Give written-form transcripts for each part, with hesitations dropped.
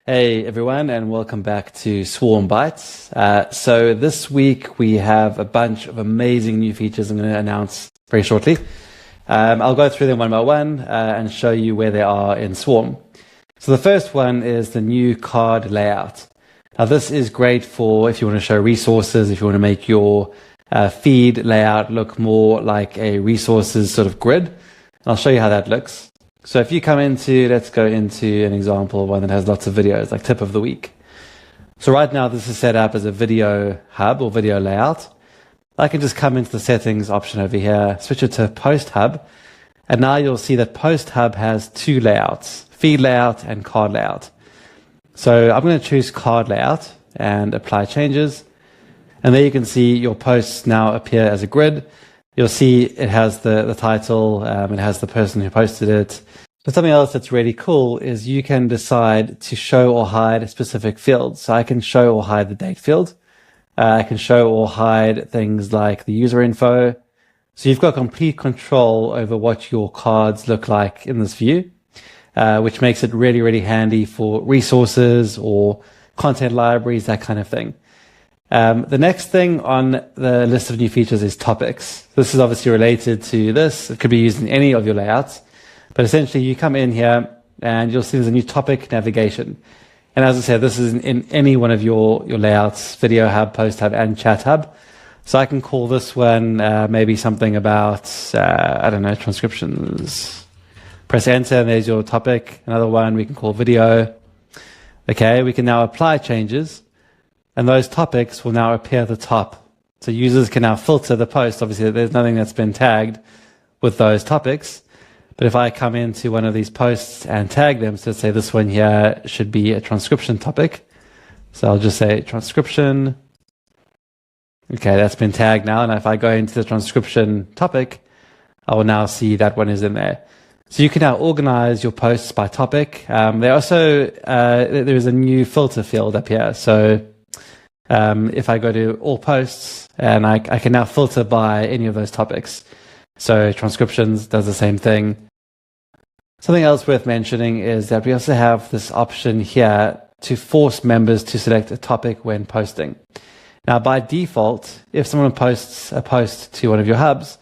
Hey everyone, and welcome back to Swarm Bytes. So this week we have a bunch of amazing new features I'm going to announce very shortly. I'll go through them one by one and show you where they are in Swarm. So the first one is the new card layout. Now this is great for if you want to show resources, if you want to make your feed layout look more like a resources sort of grid. And I'll show you how that looks. So if you come into, let's go into an example, one that has lots of videos, like tip of the week. So right now this is set up as a video hub or video layout. I can just come into the settings option over here, switch it to post hub. And now you'll see that post hub has two layouts, feed layout and card layout. So I'm going to choose card layout and apply changes. And there you can see your posts now appear as a grid. You'll see it has the title, it has the person who posted it. But something else that's really cool is you can decide to show or hide specific fields. So I can show or hide the date field. I can show or hide things like the user info. So you've got complete control over what your cards look like in this view, which makes it really, really handy for resources or content libraries, that kind of thing. The next thing on the list of new features is topics. This is obviously related to this. It could be used in any of your layouts, but essentially you come in here and you'll see there's a new topic navigation. And as I said, this is in any one of your layouts, video hub, post hub, and chat hub. So I can call this one maybe something about, I don't know, transcriptions. Press enter and there's your topic. Another one we can call video. Okay, we can now apply changes. And those topics will now appear at the top. So users can now filter the post. Obviously, there's nothing that's been tagged with those topics. But if I come into one of these posts and tag them, so let's say this one here should be a transcription topic. So I'll just say transcription. Okay, that's been tagged now. And if I go into the transcription topic, I will now see that one is in there. So you can now organize your posts by topic. There's a new filter field up here. So if I go to all posts, and I can now filter by any of those topics. So transcriptions does the same thing. Something else worth mentioning is that we also have this option here to force members to select a topic when posting. Now, by default, if someone posts a post to one of your hubs,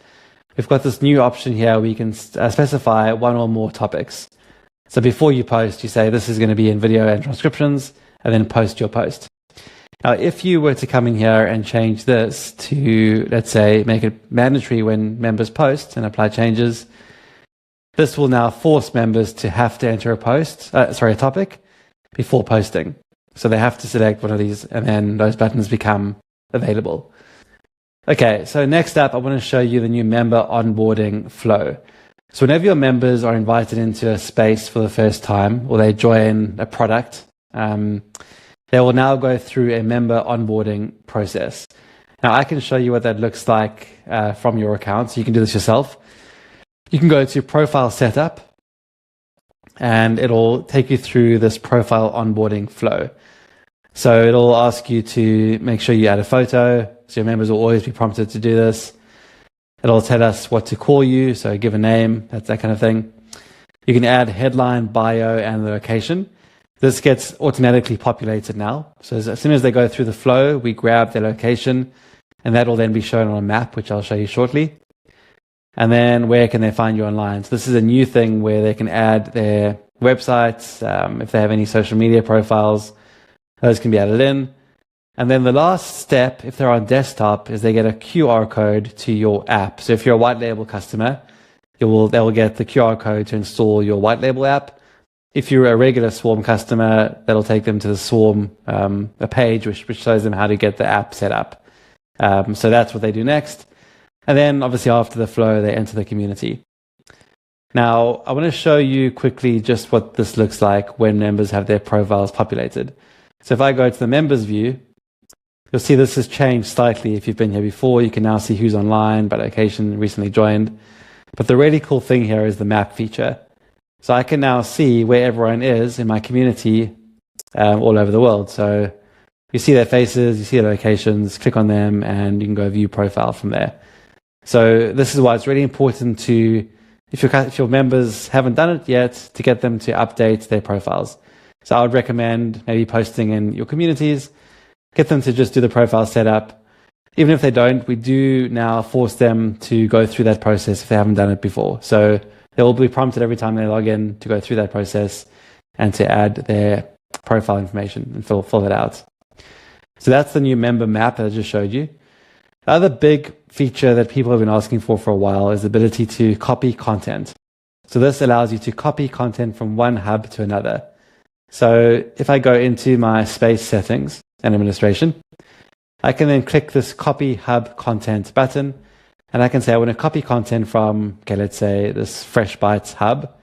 we've got this new option here where you can specify one or more topics. So before you post, you say this is going to be in video and transcriptions, and then post your post. Now, if you were to come in here and change this to, let's say, make it mandatory when members post and apply changes, this will now force members to have to enter a topic before posting. So they have to select one of these, and then those buttons become available. Okay, so next up, I want to show you the new member onboarding flow. So whenever your members are invited into a space for the first time, or they join a product, they will now go through a member onboarding process. Now, I can show you what that looks like from your account, so you can do this yourself. You can go to Profile Setup, and it'll take you through this profile onboarding flow. So it'll ask you to make sure you add a photo, so your members will always be prompted to do this. It'll tell us what to call you, so give a name, that kind of thing. You can add headline, bio, and the location. This gets automatically populated now. So as soon as they go through the flow, we grab their location, and that will then be shown on a map, which I'll show you shortly. And then where can they find you online? So this is a new thing where they can add their websites, if they have any social media profiles, those can be added in. And then the last step, if they're on desktop, is they get a QR code to your app. So if you're a white label customer, they will get the QR code to install your white label app. If you're a regular Swarm customer, that'll take them to the Swarm a page which shows them how to get the app set up. So that's what they do next. And then obviously after the flow, they enter the community. Now, I want to show you quickly just what this looks like when members have their profiles populated. So if I go to the members view, you'll see this has changed slightly. If you've been here before, you can now see who's online, by location, recently joined. But the really cool thing here is the map feature. So I can now see where everyone is in my community all over the world. So you see their faces, you see their locations, click on them, and you can go view profile from there. So this is why it's really important to, if your members haven't done it yet, to get them to update their profiles. So I would recommend maybe posting in your communities, get them to just do the profile setup. Even if they don't, we do now force them to go through that process if they haven't done it before. So they will be prompted every time they log in to go through that process and to add their profile information and fill that out. So that's the new member map that I just showed you. The other big feature that people have been asking for a while is the ability to copy content. So this allows you to copy content from one hub to another. So if I go into my space settings and administration, I can then click this copy hub content button, and I can say I want to copy content from, okay, let's say this Fresh Bytes hub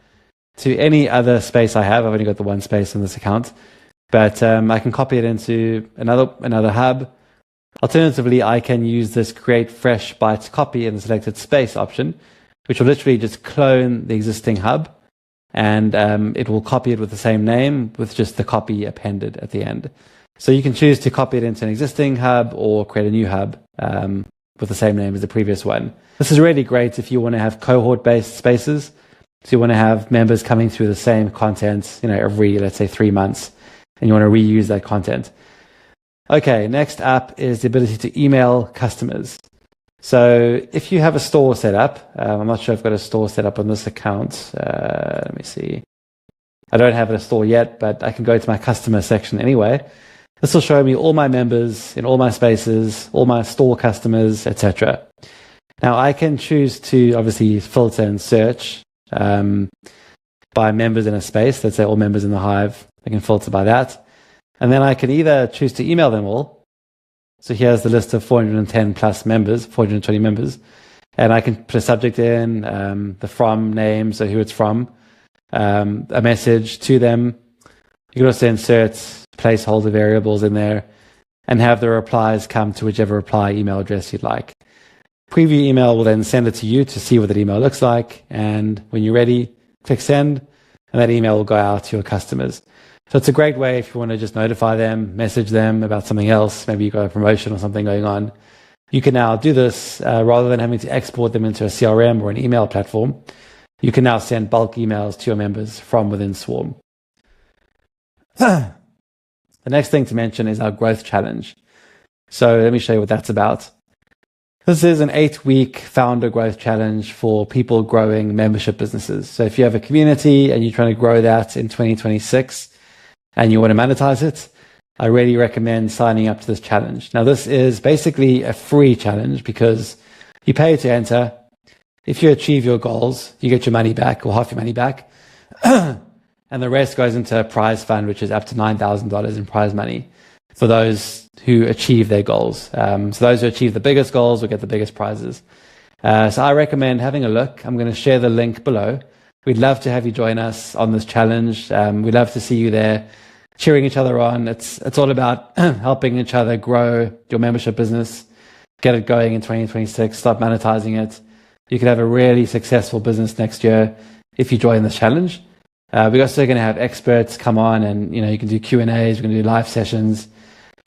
to any other space I have. I've only got the one space in this account, but I can copy it into another hub. Alternatively, I can use this create Fresh Bytes copy in the selected space option, which will literally just clone the existing hub, and it will copy it with the same name with just the copy appended at the end. So you can choose to copy it into an existing hub or create a new hub with the same name as the previous one. This is really great if you want to have cohort-based spaces. So you want to have members coming through the same content, every, let's say, 3 months, and you want to reuse that content. Okay, next up is the ability to email customers. So if you have a store set up, I'm not sure if I've got a store set up on this account. Let me see. I don't have a store yet, but I can go to my customer section anyway. This will show me all my members in all my spaces, all my store customers, etc. Now I can choose to obviously filter and search by members in a space. Let's say all members in the Hive. I can filter by that. And then I can either choose to email them all. So here's the list of 410 plus members, 420 members. And I can put a subject in, the from name, so who it's from, a message to them. You can also insert placeholder variables in there and have the replies come to whichever reply email address you'd like. Preview email will then send it to you to see what that email looks like. And when you're ready, click send, and that email will go out to your customers. So it's a great way if you want to just notify them, message them about something else. Maybe you've got a promotion or something going on. You can now do this rather than having to export them into a CRM or an email platform. You can now send bulk emails to your members from within Swarm. The next thing to mention is our growth challenge. So let me show you what that's about. This is an 8-week founder growth challenge for people growing membership businesses. So if you have a community and you're trying to grow that in 2026 and you want to monetize it, I really recommend signing up to this challenge. Now, this is basically a free challenge because you pay to enter. If you achieve your goals, you get your money back or half your money back. And the rest goes into a prize fund, which is up to $9,000 in prize money for those who achieve their goals. So those who achieve the biggest goals will get the biggest prizes. So I recommend having a look. I'm going to share the link below. We'd love to have you join us on this challenge. We'd love to see you there, cheering each other on. It's all about helping each other grow your membership business, get it going in 2026, start monetizing it. You could have a really successful business next year if you join this challenge. We're also going to have experts come on and, you can do Q&As, we're going to do live sessions,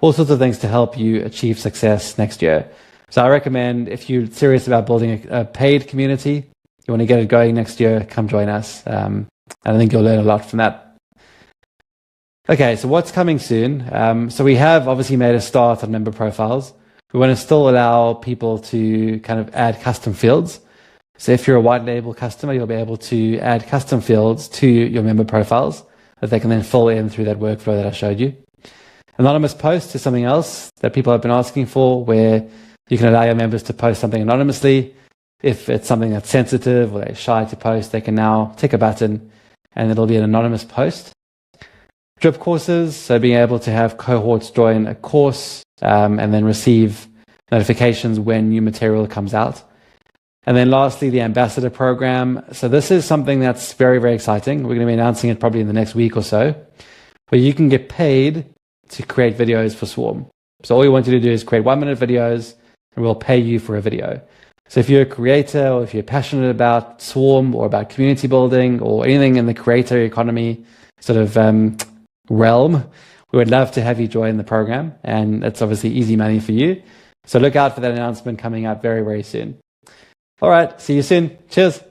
all sorts of things to help you achieve success next year. So I recommend if you're serious about building a paid community, you want to get it going next year, come join us. And I think you'll learn a lot from that. Okay, so what's coming soon? So we have obviously made a start on member profiles. We want to still allow people to kind of add custom fields. So if you're a white label customer, you'll be able to add custom fields to your member profiles that they can then fill in through that workflow that I showed you. Anonymous posts is something else that people have been asking for, where you can allow your members to post something anonymously. If it's something that's sensitive or they're shy to post, they can now tick a button and it'll be an anonymous post. Drip courses, so being able to have cohorts join a course and then receive notifications when new material comes out. And then lastly, the ambassador program. So this is something that's very, very exciting. We're going to be announcing it probably in the next week or so, where you can get paid to create videos for Swarm. So all you want you to do is create 1-minute videos and we'll pay you for a video. So if you're a creator or if you're passionate about Swarm or about community building or anything in the creator economy sort of realm, we would love to have you join the program, and it's obviously easy money for you. So look out for that announcement coming up very, very soon. All right, see you soon. Cheers.